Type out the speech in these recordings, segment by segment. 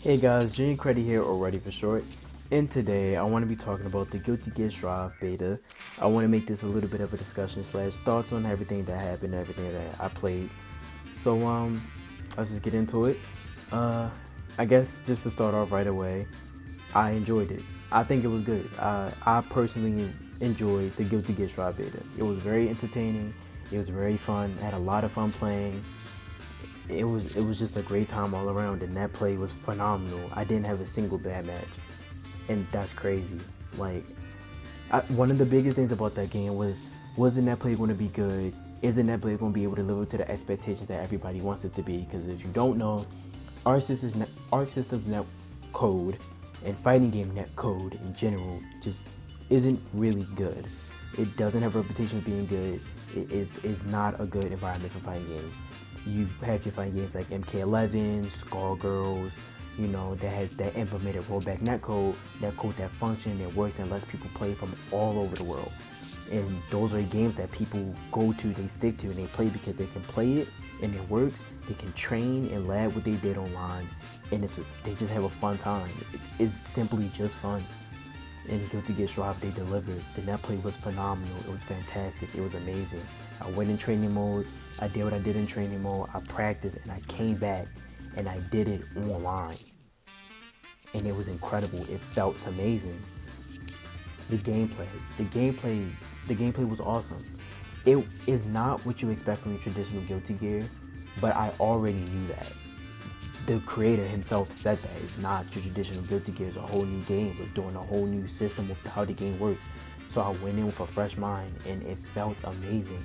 Hey guys, Jane Creddy here, or Ready for Short. And today I want to be talking about the Guilty Gear Strive beta. I want to make this a little bit of a discussion slash thoughts on everything that happened, everything that I played. So let's just get into it. I guess just to start off right away, I enjoyed it. I think it was good. I personally enjoyed the Guilty Gear Strive beta. It was very entertaining. It was very fun. I had a lot of fun playing. It was just a great time all around, and that play was phenomenal. I didn't have a single bad match, and that's crazy. Like, one of the biggest things about that game was, wasn't that play going to be good? Isn't that play going to be able to live up to the expectations that everybody wants it to be? Because if you don't know, Arc System's net code and fighting game net code in general just isn't really good. It doesn't have a reputation of being good. It is not a good environment for fighting games. You have your fighting games like MK11, Skullgirls, that implemented rollback netcode, that code that function, that works and lets people play from all over the world. And those are games that people go to, they stick to, and they play because they can play it and it works. They can train and lab what they did online, and they just have a fun time. It's simply just fun. And Guilty Gear Strive, they delivered. The net play was phenomenal. It was fantastic. It was amazing. I went in training mode. I did what I did in training mode. I practiced and I came back and I did it online. And it was incredible. It felt amazing. The gameplay was awesome. It is not what you expect from your traditional Guilty Gear, but I already knew that. The creator himself said that it's not your traditional Guilty Gear. It's a whole new game. We're doing a whole new system of how the game works. So I went in with a fresh mind, and it felt amazing.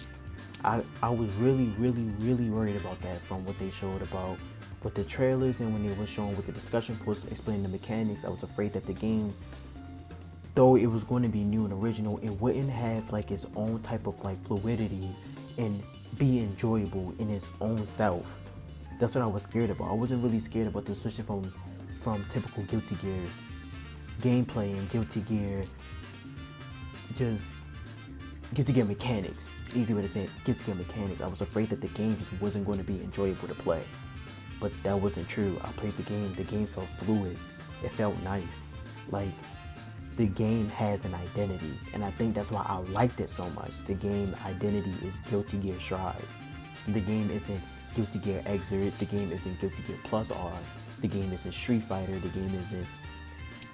I was really, really, really worried about that from what they showed about with the trailers and when they were showing with the discussion posts explaining the mechanics. I was afraid that the game, though it was going to be new and original, it wouldn't have like its own type of like fluidity and be enjoyable in its own self. That's what I was scared about. I wasn't really scared about them switching from typical Guilty Gear gameplay and Guilty Gear mechanics. Easy way to say it, Guilty Gear mechanics. I was afraid that the game just wasn't going to be enjoyable to play. But that wasn't true. I played the game felt fluid. It felt nice. Like, the game has an identity, and I think that's why I liked it so much. The game identity is Guilty Gear Strive. The game isn't Guilty Gear Exert, the game isn't Guilty Gear Plus R, the game isn't Street Fighter, the game isn't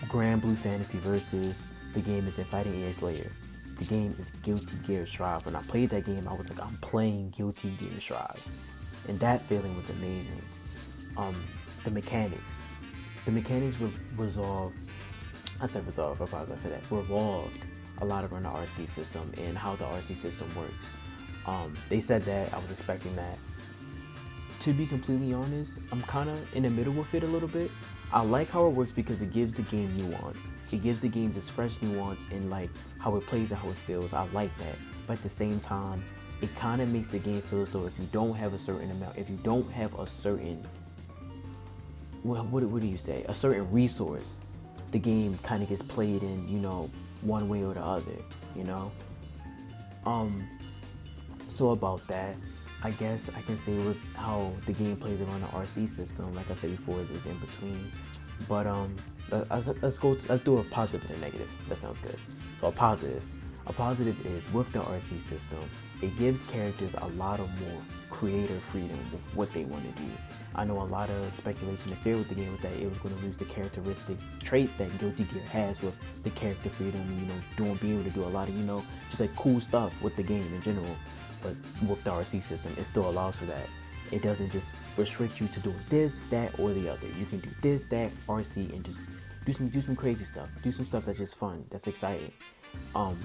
Grand Blue Fantasy Versus, the game isn't Fighting AI Slayer. The game is Guilty Gear Strive. When I played that game, I was like, I'm playing Guilty Gear Strive. And that feeling was amazing. The mechanics. The mechanics revolved a lot around the RC system and how the RC system works. They said that, I was expecting that. To be completely honest, I'm kind of in the middle with it a little bit. I like how it works because it gives the game nuance. It gives the game this fresh nuance in like how it plays and how it feels. I like that. But at the same time, it kind of makes the game feel as though if you don't have a certain amount, if you don't have a certain, what do you say? A certain resource, the game kind of gets played in, one way or the other, So about that, I guess I can say with how the game plays around the RC system, like I said before, is in between. But let's do a positive and a negative. That sounds good. So a positive is with the RC system, it gives characters a lot of more creative freedom with what they want to do. I know a lot of speculation and fear with the game was that it was going to lose the characteristic traits that Guilty Gear has with the character freedom, being able to do a lot of, just like cool stuff with the game in general. But with the RC system, it still allows for that. It doesn't just restrict you to doing this, that, or the other. You can do this, that, RC, and just do some crazy stuff. Do some stuff that's just fun, that's exciting. Going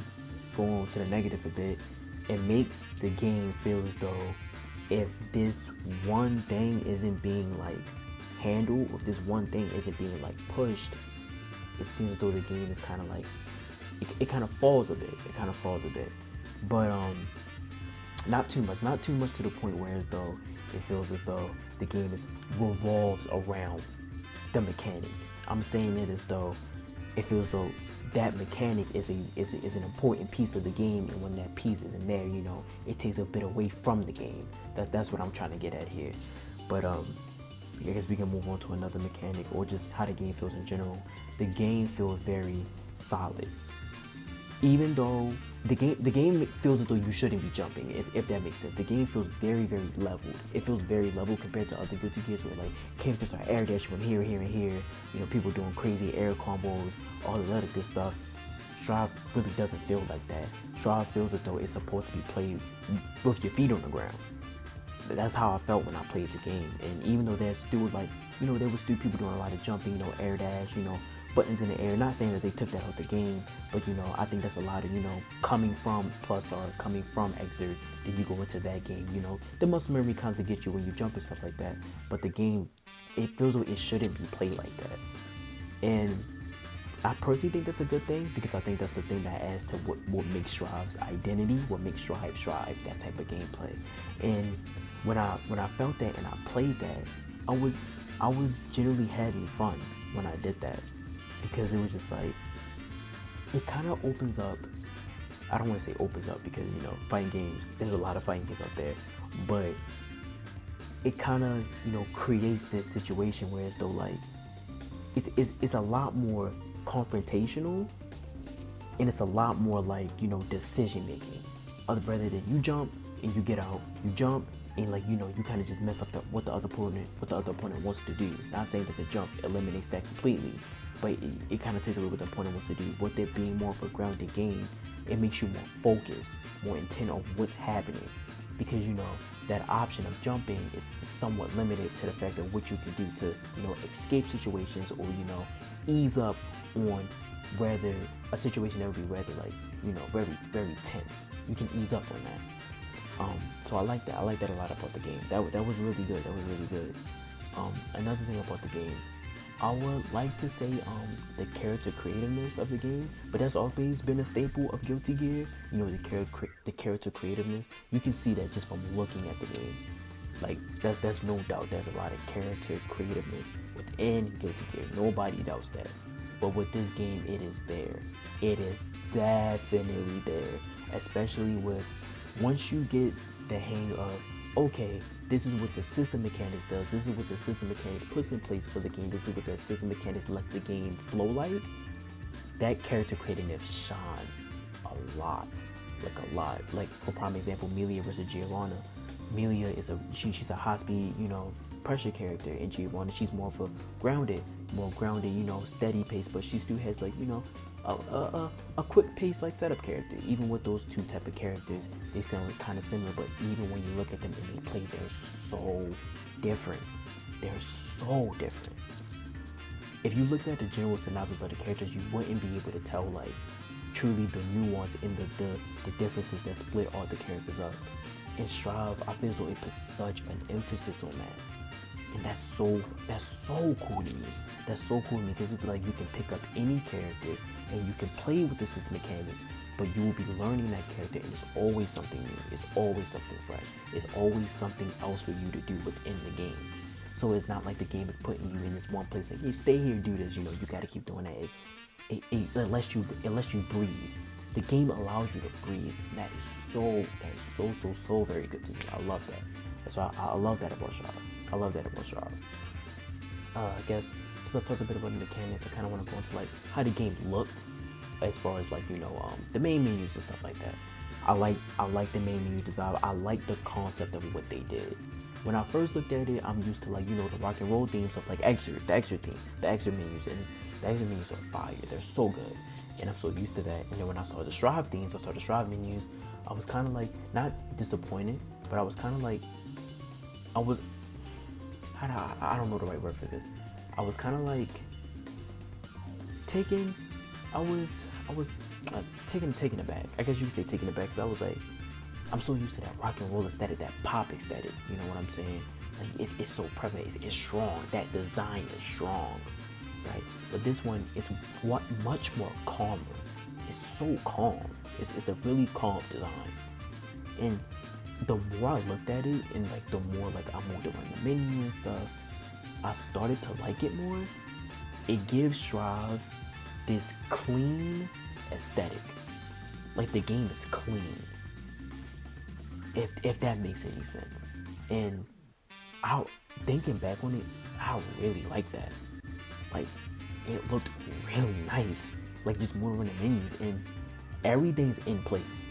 on to the negative a bit, it makes the game feel as though if this one thing isn't being like handled, if this one thing isn't being like pushed, it seems as though the game is kind of like, it kind of falls a bit. But not too much to the point where as though it feels as though the game revolves around the mechanic. I'm saying it as though it feels though that mechanic is an important piece of the game, and when that piece isn't there, it takes a bit away from the game. That's what I'm trying to get at here. But I guess we can move on to another mechanic, or just how the game feels in general. The game feels very solid, even though the game feels as though you shouldn't be jumping, if that makes sense. The game feels very leveled. It feels very level compared to other Guilty Gears, where like characters are air dashing from here, and here. You know, people doing crazy air combos, all the other good stuff. Strive really doesn't feel like that. Strive feels as though it's supposed to be played with your feet on the ground. That's how I felt when I played the game. And even though there's still like, you know, there was still people doing a lot of jumping, you know, air dash, you know, buttons in the air. Not saying that they took that out the game, but you know, I think that's a lot of, you know, coming from Plus or coming from Exert, then you go into that game, you know, the muscle memory comes to get you when you jump and stuff like that. But the game, it feels like it shouldn't be played like that. And I personally think that's a good thing, because I think that's the thing that adds to what makes Strive's identity, what makes Strive, that type of gameplay. And when I felt that and I played that, I was generally having fun when I did that, because it was just like, it kind of opens up. I don't want to say opens up, because you know, fighting games, there's a lot of fighting games out there, but it kind of, you know, creates this situation where it's though like it's a lot more confrontational, and it's a lot more like, you know, decision making, rather than you jump and you get out, you jump and like, you know, you kind of just mess up what the other opponent wants to do. Not saying that the jump eliminates that completely, but it kind of takes away what the opponent wants to do. With it being more of a grounded game, it makes you more focused, more intent on what's happening, because you know that option of jumping is somewhat limited to the fact of what you can do to, you know, escape situations, or you know, ease up on rather a situation that would be rather like, you know, very tense. You can ease up on that. So I like that. I like that a lot about the game. That was really good. That was really good. Another thing about the game, I would like to say the character creativeness of the game, but that's always been a staple of Guilty Gear. You know, the character creativeness. You can see that just from looking at the game. Like there's no doubt there's a lot of character creativeness within Guilty Gear. Nobody doubts that. But with this game, it is there. It is definitely there. Especially with, once you get the hang of, okay, this is what the system mechanics does. This is what the system mechanics puts in place for the game. This is what the system mechanics let the game flow like. That character creativeness shines a lot. Like a lot. Like for prime example, Melia versus Giovanna. Melia is she's a high speed, you know, pressure character, and Giovanna, she's more of a grounded, you know, steady pace, but she still has like, you know, a quick pace like setup character. Even with those two type of characters, they sound kind of similar, but even when you look at them and they play, they're so different. They're so different. If you looked at the general synopsis of the characters, you wouldn't be able to tell like truly the nuance in the differences that split all the characters up. In Strive, I feel as though it puts such an emphasis on that. And that's so cool to me. That's so cool to me, because it's like you can pick up any character and you can play with the system mechanics, but you will be learning that character, and it's always something new. It's always something fresh. It's always something else for you to do within the game. So it's not like the game is putting you in this one place like, hey, stay here and do this. You know, you got to keep doing that. Unless you breathe. The game allows you to breathe. And that is so very good to me. I love that. That's why I love that about Strive. I guess since I talked a bit about the mechanics, I kind of want to go into like how the game looked, as far as like, you know, the main menus and stuff like that. I like the main menu design. I like the concept of what they did. When I first looked at it, I'm used to like, you know, the rock and roll themes of like the Extra theme, the Extra menus, and the Extra menus are fire. They're so good. And I'm so used to that. And then when I saw the Strive themes, I saw the Strive menus, I was kind of like, not disappointed, but I was kind of like, I don't know the right word for this. I was kind of like taken aback. I guess you could say taken aback, because I was like, I'm so used to that rock and roll aesthetic, that pop aesthetic, you know what I'm saying? Like it's so prevalent, it's strong, that design is strong. Right? But this one is much more calmer. It's so calm. It's a really calm design. And the more I looked at it, and like the more like I moved around the menu and stuff, I started to like it more. It gives Strive this clean aesthetic. Like the game is clean. If that makes any sense. And I thinking back on it, I really like that. Like, it looked really nice. Like, just moving around the menus, and everything's in place.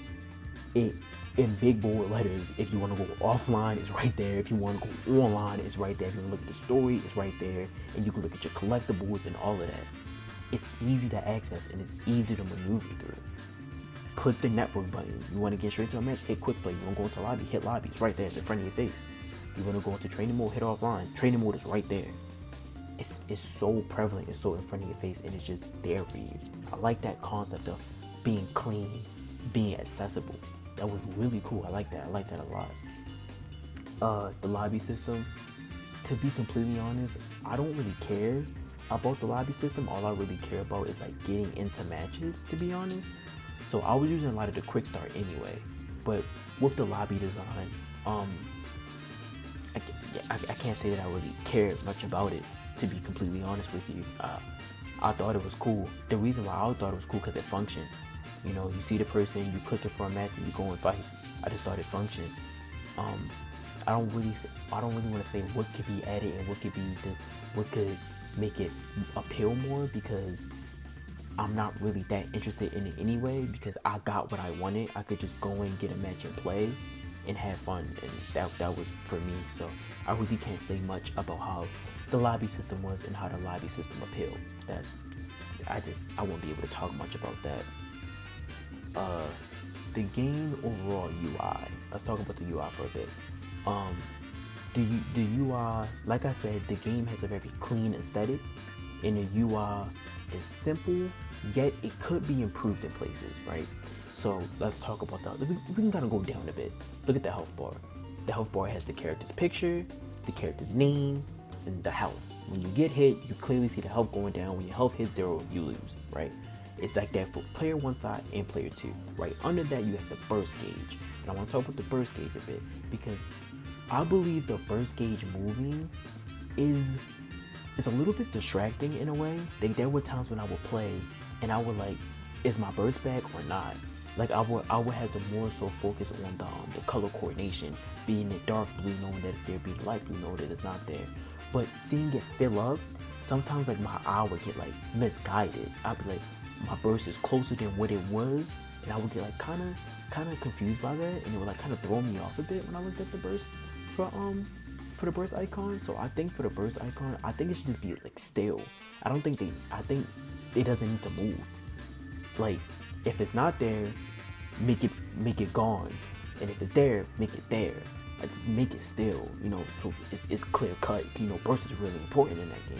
It in big bold letters. If you want to go offline, it's right there. If you want to go online, it's right there. If you want to look at the story, it's right there. And you can look at your collectibles and all of that. It's easy to access and it's easy to maneuver through. Click the network button. You want to get straight to a match, hit quick play. You want to go into lobby, hit lobby. It's right there in front of your face. You want to go into training mode, hit offline. Training mode is right there. It's so prevalent, it's so in front of your face, and it's just there for you. I like that concept of being clean, being accessible. That was really cool. I like that a lot. The lobby system, to be completely honest, I don't really care about the lobby system. All I really care about is like getting into matches, to be honest. So I was using a lot of the quick start anyway, but with the lobby design, I can't say that I really cared much about it, to be completely honest with you. I thought it was cool. The reason why I thought it was cool because it functioned. You know, you see the person, you click it for a match, and you go and fight. I just thought it functioned. I don't really want to say what could be added and what could make it appeal more, because I'm not really that interested in it anyway, because I got what I wanted. I could just go and get a match and play and have fun, and that was for me. So I really can't say much about how the lobby system was and how the lobby system appealed. I won't be able to talk much about that. The game overall UI. Let's talk about the UI for a bit. The UI, like I said, the game has a very clean aesthetic, and the UI is simple, yet it could be improved in places, right? So let's talk about that. We can kind of go down a bit. Look at the health bar. The health bar has the character's picture, the character's name, and the health. When you get hit, you clearly see the health going down. When your health hits 0, you lose, right? It's like that for player 1 side and player 2. Right under that, you have the burst gauge. And I want to talk about the burst gauge a bit, because I believe the burst gauge moving is a little bit distracting in a way. There were times when I would play and I would like, is my burst back or not? Like I would have to more so focus on the color coordination, being the dark blue, knowing that it's there, being light blue, knowing that it's not there. But seeing it fill up, sometimes like my eye would get like misguided. I'd be like, my burst is closer than what it was, and I would get like kind of confused by that, and it would like kind of throw me off a bit when I looked at the burst for the burst icon. So I think for the burst icon, I think it should just be like still. I think it doesn't need to move. Like if it's not there, make it gone, and if it's there, make it there. Like, make it still, you know, so it's clear cut. You know, burst is really important in that game.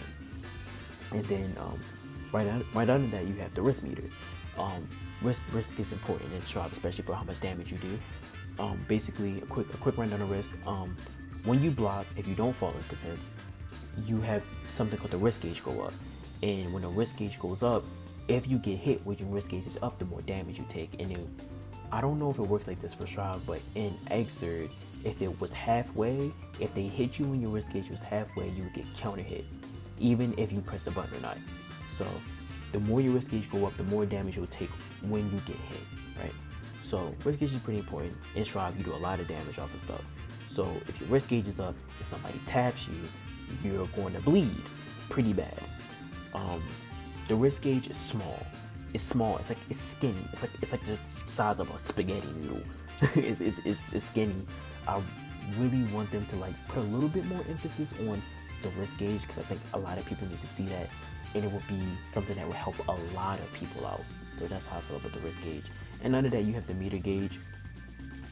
And then right under that, you have the risk meter. Risk is important in Shroud, especially for how much damage you do. Basically, a quick rundown of risk. When you block, if you don't fall as defense, you have something called the risk gauge go up. And when the risk gauge goes up, if you get hit when your risk gauge is up, the more damage you take. And then, I don't know if it works like this for Shroud, but in Xrd, if it was halfway, if they hit you when your risk gauge was halfway, you would get counter hit, even if you press the button or not. So the more your risk gauge go up, the more damage you'll take when you get hit, right? So risk gauge is pretty important. In Shroud, you do a lot of damage off of stuff. So if your risk gauge is up, if somebody taps you, you're going to bleed pretty bad. The risk gauge is small. It's small. It's skinny. It's like the size of a spaghetti noodle. it's skinny. I really want them to like put a little bit more emphasis on the risk gauge, because I think a lot of people need to see that, and it would be something that would help a lot of people out. So that's how I feel about the risk gauge. And under that, you have the meter gauge.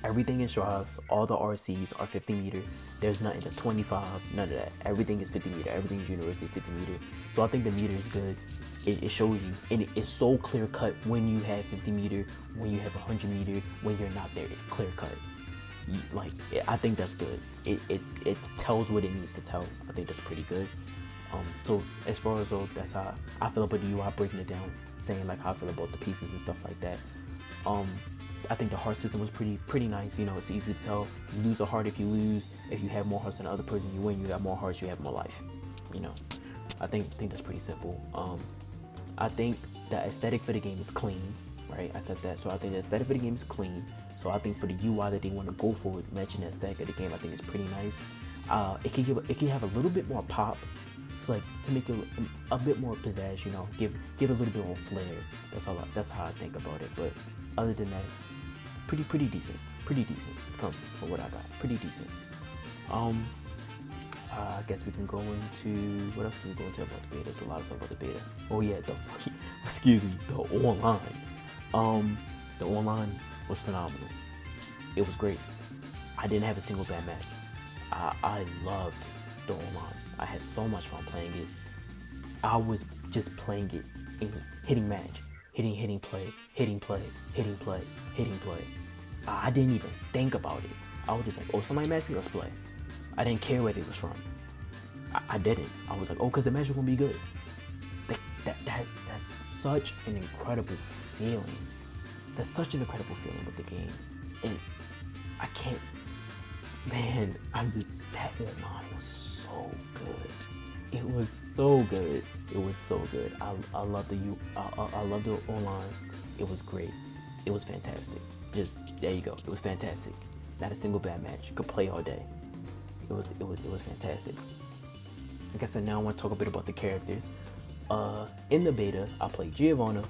Everything in Shroud, all the RCs are 50 meter. There's nothing that's 25, none of that. Everything is 50 meter. Everything is universally 50 meter. So I think the meter is good. It shows you, and it's so clear cut when you have 50 meter, when you have 100 meter, when you're not there. It's clear cut. I think that's good. It tells what it needs to tell. I think that's pretty good. So as far as that's how I feel about the UI, breaking it down, saying like how I feel about the pieces and stuff like that. I think the heart system was pretty nice. You know, it's easy to tell. You lose a heart if you lose. If you have more hearts than the other person, you win. You got more hearts, you have more life. You know, I think that's pretty simple. I think the aesthetic for the game is clean, right? I said that. So I think the aesthetic for the game is clean. So I think for the UI that they want to go for with matching the aesthetic of the game, I think it's pretty nice. It can have a little bit more pop. It's like to make it a bit more pizzazz, give a little bit more flair. That's how I think about it. But other than that, pretty decent. Pretty decent from what I got. Pretty decent. I guess we can go into what else can we go into about the beta? There's a lot of stuff about the beta. Oh yeah, the online. The online was phenomenal. It was great. I didn't have a single bad match. I loved the online. I had so much fun playing it. I was just playing it and hitting match, hitting play. I didn't even think about it. I was just like, oh, somebody match me, let's play. I didn't care where they was from. I didn't. I was like, oh, because the match was gonna be good. That's such an incredible feeling. That's such an incredible feeling with the game, and I can't. Man, that online was so good. It was so good. It was so good. I love I love the online. It was great. It was fantastic. Just there you go. It was fantastic. Not a single bad match. You could play all day. It was fantastic. Like I said, now I want to talk a bit about the characters. In the beta, I played Giovanna,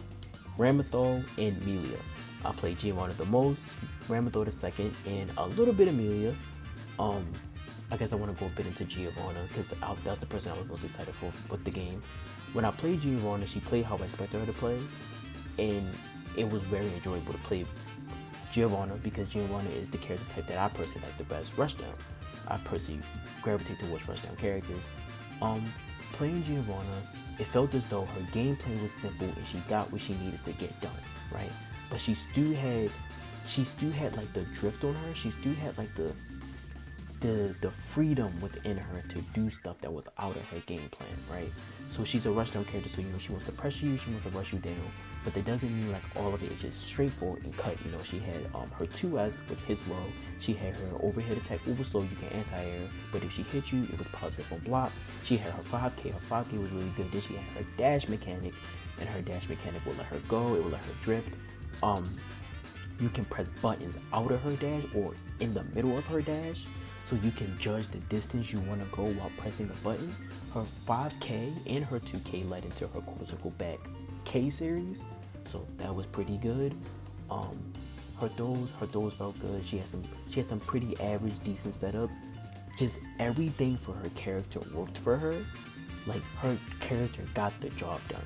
Ramithal, and Melia. I played Giovanna the most, Ramithal the second, and a little bit of Melia. I guess I want to go a bit into Giovanna because that's the person I was most excited for with the game. When I played Giovanna, she played how I expected her to play, and it was very enjoyable to play Giovanna because Giovanna is the character type that I personally like the best. Rushdown. I personally gravitate towards rushdown characters. Playing Giovanna, it felt as though her gameplay was simple and she got what she needed to get done, right? But she still had like the drift on her. She still had like the freedom within her to do stuff that was out of her game plan, right? So she's a rushdown character, so she wants to pressure you, she wants to rush you down, but that doesn't mean like all of it is just straightforward and cut. She had her 2S, which hits low. She had her overhead attack over slow, you can anti-air, but if she hit you, it was positive on block. She had her 5K. Her 5K was really good. Then she had her dash mechanic, and her dash mechanic will let her go. It will let her drift. You can press buttons out of her dash or in the middle of her dash, so you can judge the distance you want to go while pressing a button. Her 5K and her 2K led into her quarter circle back K series, so that was pretty good. Her throws felt good. She had some pretty average, decent setups. Just everything for her character worked for her. Like her character got the job done.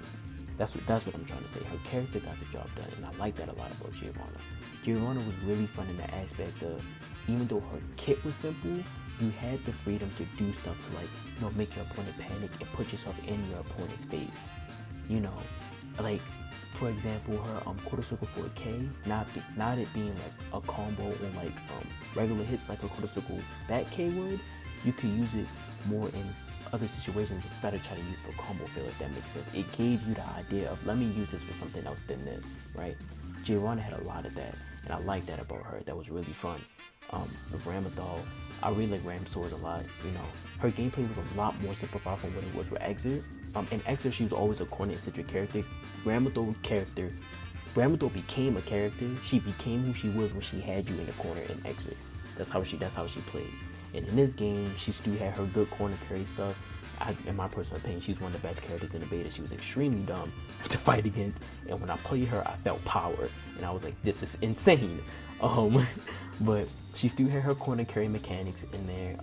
That's what I'm trying to say. Her character got the job done, and I like that a lot about Giovanna. Giovanna was really fun in the aspect of, even though her kit was simple, you had the freedom to do stuff to make your opponent panic and put yourself in your opponent's face. Like for example, her quarter circle for a K, not it being like a combo on regular hits like a quarter circle back K would. You could use it more in other situations instead of trying to use for combo fail, if that makes sense. It gave you the idea of, let me use this for something else than this, right? Giovanna had a lot of that, and I like that about her. That was really fun. With Ramithal, I really like Ram Swords a lot. Her gameplay was a lot more simplified from what it was with Exit. In Exit, she was always a corner-centric character. Ramithal became a character. She became who she was when she had you in the corner in Exit. That's how she played. And in this game, she still had her good corner carry stuff. In my personal opinion, she's one of the best characters in the beta. She was extremely dumb to fight against, and when I played her, I felt power, and I was like, this is insane. But she still had her corner carry mechanics in there.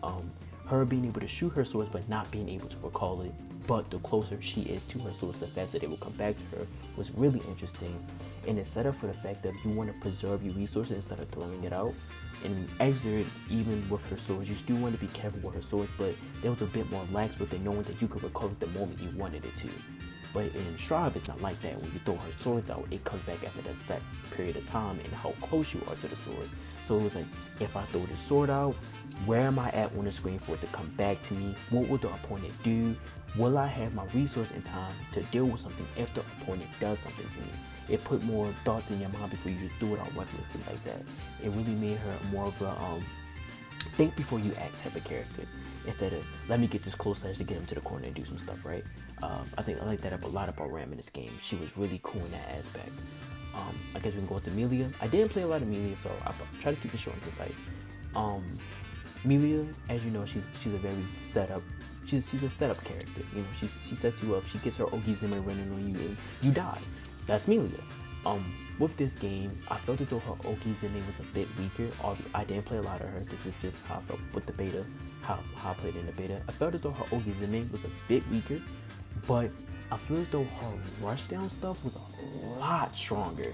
Her being able to shoot her swords but not being able to recall it. But the closer she is to her swords, the faster they will come back to her, was really interesting. And it's set up for the fact that you want to preserve your resources instead of throwing it out. In Exert, even with her swords, you still want to be careful with her swords, but there was a bit more lax with it, knowing that you could recall it the moment you wanted it to. But in Shrive, it's not like that. When you throw her swords out, it comes back after that set period of time and how close you are to the sword. So it was like, if I throw the sword out, where am I at on the screen for it to come back to me? What will the opponent do? Will I have my resource in time to deal with something if the opponent does something to me? It put more thoughts in your mind before you just threw it out recklessly like that. It really made her more of a think before you act type of character, instead of let me get this close edge to get him to the corner and do some stuff, right? I think I like that a lot about Ram in this game. She was really cool in that aspect. I guess we can go into Melia. I didn't play a lot of Melia, so I try to keep it short and concise. Melia, as you know, she's a very setup. She's a setup character. You know, she sets you up. She gets her Ogizeme running on you, and you die. That's Melia. With this game, I felt as though her Ogizeme was a bit weaker. I didn't play a lot of her. This is just how I felt with the beta, how I played in the beta. I felt as though her Ogizeme was a bit weaker, but I feel as though her rushdown stuff was a lot stronger.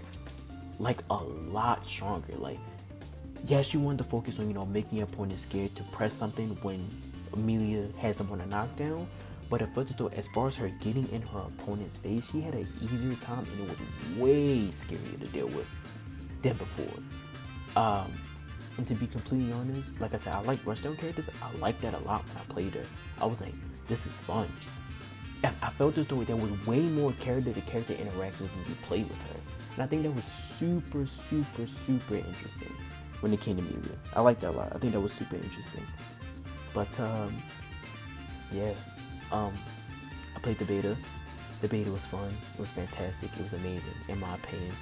Like a lot stronger. Like, yes, you want to focus on, you know, making your opponent scared to press something when Amelia has them on a knockdown. But I felt as though as far as her getting in her opponent's face, she had an easier time and it was way scarier to deal with than before. And to be completely honest, like I said, I like rushdown characters. I like that a lot when I played her. I was like, this is fun. I felt as though there was way more character-to-character interactions when you played with her. And I think that was super, super, super interesting when it came to Melia. I like that a lot. I think that was super interesting. But, yeah. I played the beta. The beta was fun. It was fantastic. It was amazing, in my opinion.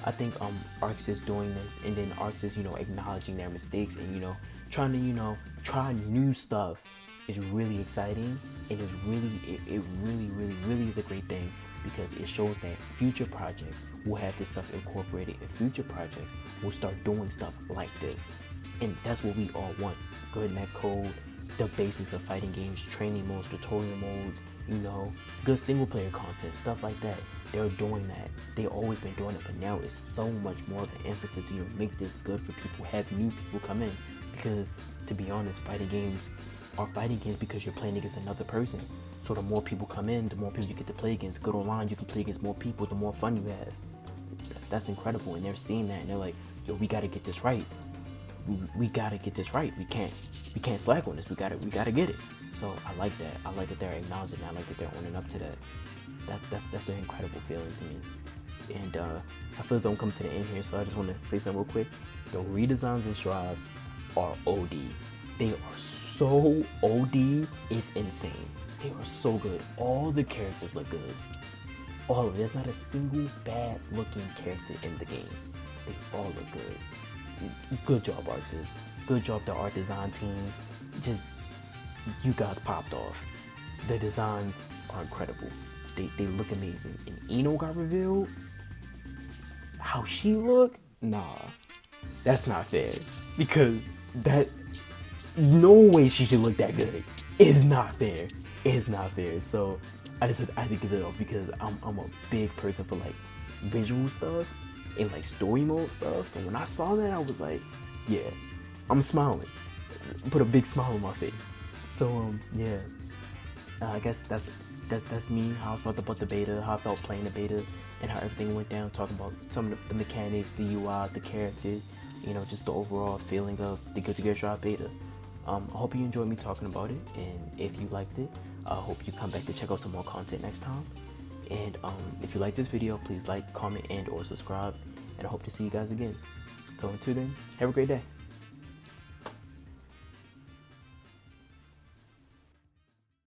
I think Arcs is doing this, and then Arcs is, you know, acknowledging their mistakes and, you know, trying to, you know, try new stuff is really exciting, and is really, it really is a great thing, because it shows that future projects will have this stuff incorporated, and future projects will start doing stuff like this. And that's what we all want. Good netcode, the basics of fighting games, training modes, tutorial modes, you know, good single player content, stuff like that. They're doing that. They've always been doing it, but now it's so much more of an emphasis to, you know, make this good for people, have new people come in. Because, to be honest, fighting games are fighting games because you're playing against another person. So the more people come in, the more people you get to play against. Good online, you can play against more people, the more fun you have. That's incredible, and they're seeing that, and they're like, yo, we gotta get this right. We gotta get this right. We can't slack on this. We gotta get it. So I like that. I like that they're acknowledging that. I like that they're owning up to that. That's an incredible feeling to me. And I feel as though I'm coming to the end here, so I just want to say something real quick. The redesigns in Shroud are OD. They are so OD, it's insane. They are so good. All the characters look good. All of it. There's not a single bad looking character in the game. They all look good. Good job, Arxes. Good job, the art design team. Just, you guys popped off. The designs are incredible. They look amazing. And Eno got revealed. How she look? Nah, that's not fair. Because no way she should look that good. It's not fair. It's not fair. So I had to get it off, because I'm a big person for like visual stuff and like story mode stuff. So when I saw that, I was like, yeah, I'm smiling. Put a big smile on my face. So yeah, I guess that's me, how I felt about the beta, how I felt playing the beta, and how everything went down, talking about some of the mechanics, the UI, the characters, you know, just the overall feeling of the Guilty Gear Strive beta. I hope you enjoyed me talking about it, and if you liked it, I hope you come back to check out some more content next time. And if you like this video, please like, comment, and or subscribe, and I hope to see you guys again. So until then, have a great day.